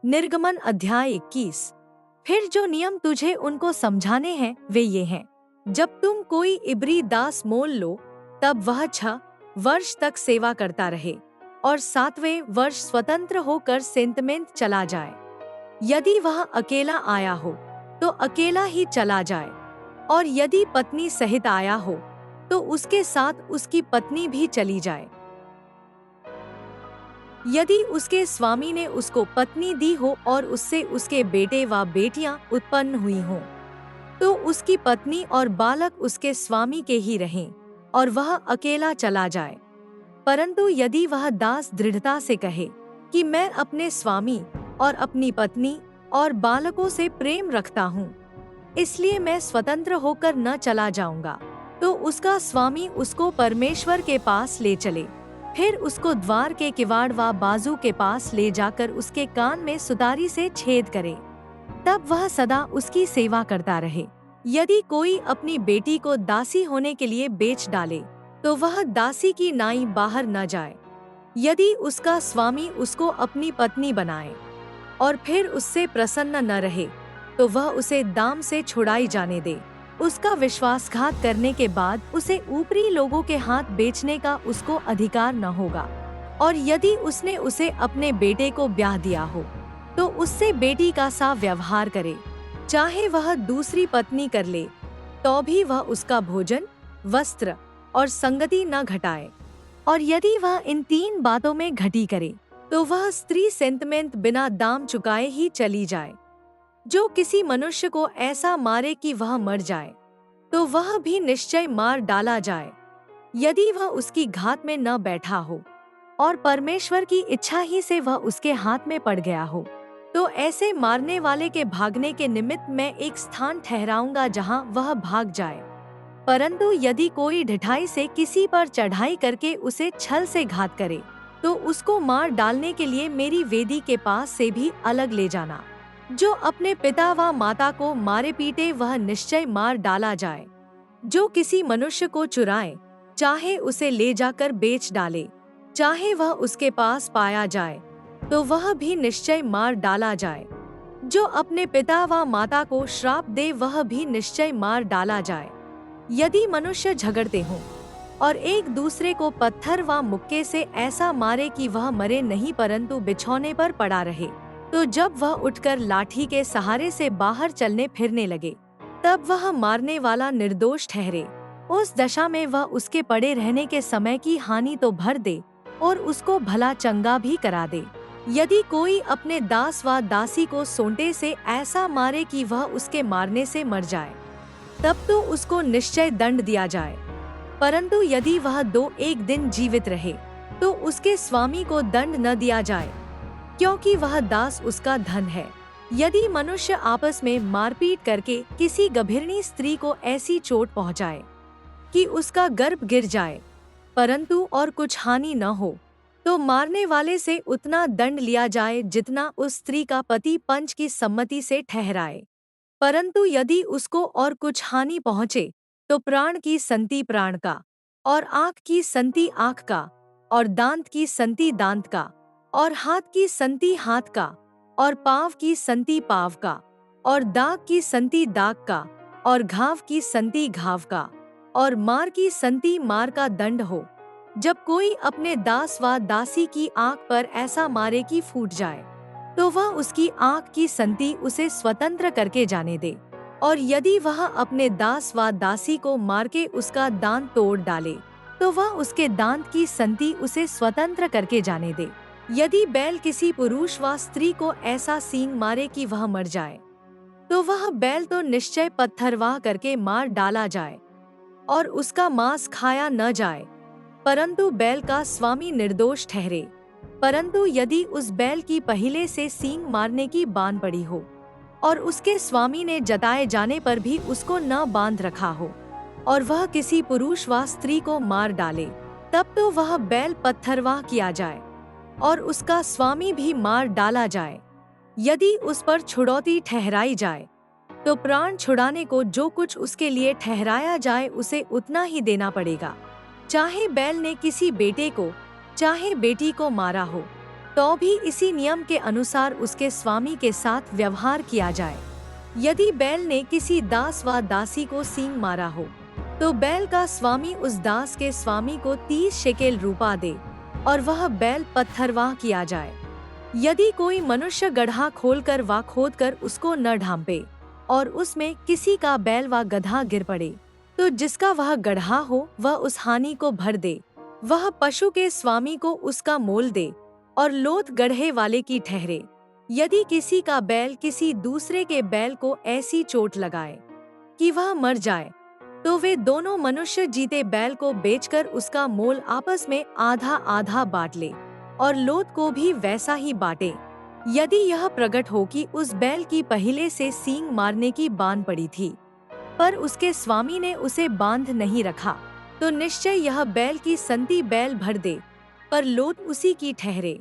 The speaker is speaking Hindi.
निर्गमन अध्याय 21। फिर जो नियम तुझे उनको समझाने हैं वे ये हैं। जब तुम कोई इब्री दास मोल लो, तब वह 6 वर्ष तक सेवा करता रहे और 7वें वर्ष स्वतंत्र होकर सेंतमेंत चला जाए। यदि वह अकेला आया हो तो अकेला ही चला जाए, और यदि पत्नी सहित आया हो तो उसके साथ उसकी पत्नी भी चली जाए। यदि उसके स्वामी ने उसको पत्नी दी हो और उससे उसके बेटे व बेटियां उत्पन्न हुई हों, तो उसकी पत्नी और बालक उसके स्वामी के ही रहें और वह अकेला चला जाए। परंतु यदि वह दास दृढ़ता से कहे कि मैं अपने स्वामी और अपनी पत्नी और बालकों से प्रेम रखता हूँ, इसलिए मैं स्वतंत्र होकर न चला जाऊंगा, तो उसका स्वामी उसको परमेश्वर के पास ले चले। फिर उसको द्वार के किवाड़ व बाजू के पास ले जाकर उसके कान में सुतारी से छेद करे। तब वह सदा उसकी सेवा करता रहे। यदि कोई अपनी बेटी को दासी होने के लिए बेच डाले, तो वह दासी की नाई बाहर न जाए। यदि उसका स्वामी उसको अपनी पत्नी बनाए और फिर उससे प्रसन्न न रहे, तो वह उसे दाम से छुड़ाई जाने दे। उसका विश्वासघात करने के बाद उसे ऊपरी लोगों के हाथ बेचने का उसको अधिकार न होगा। और यदि उसने उसे अपने बेटे को ब्याह दिया हो, तो उससे बेटी का सा व्यवहार करे। चाहे वह दूसरी पत्नी कर ले, तो भी वह उसका भोजन, वस्त्र और संगति न घटाए। और यदि वह इन 3 बातों में घटी करे, तो वह स्त्री सेंतमेंत बिना दाम चुकाए ही चली जाए। जो किसी मनुष्य को ऐसा मारे कि वह मर जाए, तो वह भी निश्चय मार डाला जाए, यदि वह उसकी घात में न बैठा हो और परमेश्वर की इच्छा ही से वह उसके हाथ में पड़ गया हो। तो ऐसे मारने वाले के भागने के निमित्त मैं एक स्थान ठहराऊंगा जहां वह भाग जाए। परंतु यदि कोई ढिठाई से किसी पर चढ़ाई करके उसे छल से घात करे, तो उसको मार डालने के लिए मेरी वेदी के पास से भी अलग ले जाना। जो अपने पिता व माता को मारे पीटे, वह निश्चय मार डाला जाए। जो किसी मनुष्य को चुराए, चाहे उसे ले जाकर बेच डाले, चाहे वह उसके पास पाया जाए, तो वह भी निश्चय मार डाला जाए। जो अपने पिता व माता को श्राप दे, वह भी निश्चय मार डाला जाए। यदि मनुष्य झगड़ते हों और एक दूसरे को पत्थर व मुक्के से ऐसा मारे कि वह मरे नहीं परंतु बिछौने पर पड़ा रहे, तो जब वह उठकर लाठी के सहारे से बाहर चलने फिरने लगे, तब वह मारने वाला निर्दोष ठहरे। उस दशा में वह उसके पड़े रहने के समय की हानि तो भर दे और उसको भला चंगा भी करा दे। यदि कोई अपने दास व दासी को सोंटे से ऐसा मारे कि वह उसके मारने से मर जाए, तब तो उसको निश्चय दंड दिया जाए। परंतु यदि वह 2-1 दिन जीवित रहे, तो उसके स्वामी को दंड न दिया जाए, क्योंकि वह दास उसका धन है। यदि मनुष्य आपस में मारपीट करके किसी गभीरनी स्त्री को ऐसी चोट पहुंचाए कि उसका गर्भ गिर जाए, परंतु और कुछ हानि न हो, तो मारने वाले से उतना दंड लिया जाए जितना उस स्त्री का पति पंच की सम्मति से ठहराए। परंतु यदि उसको और कुछ हानि पहुंचे, तो प्राण की संति प्राण का, और आँख की संति आँख का, और दांत की संति दांत का, और हाथ की संति हाथ का, और पाँव की संति पाँव का, और दाग की संति दाग का, और घाव की संति घाव का, और मार की संति मार का दंड हो। जब कोई अपने दास व दासी की आँख पर ऐसा मारे कि फूट जाए, तो वह उसकी आँख की संति उसे स्वतंत्र करके जाने दे। और यदि वह अपने दास व दासी को मार के उसका दांत तोड़ डाले, तो वह उसके दांत की संति उसे स्वतंत्र करके जाने दे। यदि बैल किसी पुरुष व स्त्री को ऐसा सींग मारे कि वह मर जाए, तो वह बैल तो निश्चय पत्थरवाह करके मार डाला जाए और उसका मांस खाया न जाए, परंतु बैल का स्वामी निर्दोष ठहरे। परंतु यदि उस बैल की पहले से सींग मारने की बान पड़ी हो और उसके स्वामी ने जताए जाने पर भी उसको न बांध रखा हो, और वह किसी पुरुष व स्त्री को मार डाले, तब तो वह बैल पत्थरवाह किया जाए और उसका स्वामी भी मार डाला जाए। यदि उस पर छुड़ौती ठहराई जाए, तो प्राण छुड़ाने को जो कुछ उसके लिए ठहराया जाए उसे उतना ही देना पड़ेगा। चाहे बैल ने किसी बेटे को चाहे बेटी को मारा हो, तो भी इसी नियम के अनुसार उसके स्वामी के साथ व्यवहार किया जाए। यदि बैल ने किसी दास व दासी को सींग मारा हो, तो बैल का स्वामी उस दास के स्वामी को 30 शेकेल रूपा दे और वह बैल पत्थरवाह किया जाए। यदि कोई मनुष्य गड्ढा खोलकर व खोदकर उसको न ढांपे और उसमें किसी का बैल व गधा गिर पड़े, तो जिसका वह गड्ढा हो वह उस हानि को भर दे, वह पशु के स्वामी को उसका मोल दे और लोथ गड्ढे वाले की ठहरे। यदि किसी का बैल किसी दूसरे के बैल को ऐसी चोट लगाए कि वह मर जाए, तो वे दोनों मनुष्य जीते बैल को बेचकर उसका मोल आपस में आधा आधा बांट ले और लोथ को भी वैसा ही बांटे। यदि यह प्रकट हो कि उस बैल की पहले से सींग मारने की बान पड़ी थी, पर उसके स्वामी ने उसे बांध नहीं रखा, तो निश्चय यह बैल की संति बैल भर दे, पर लोथ उसी की ठहरे।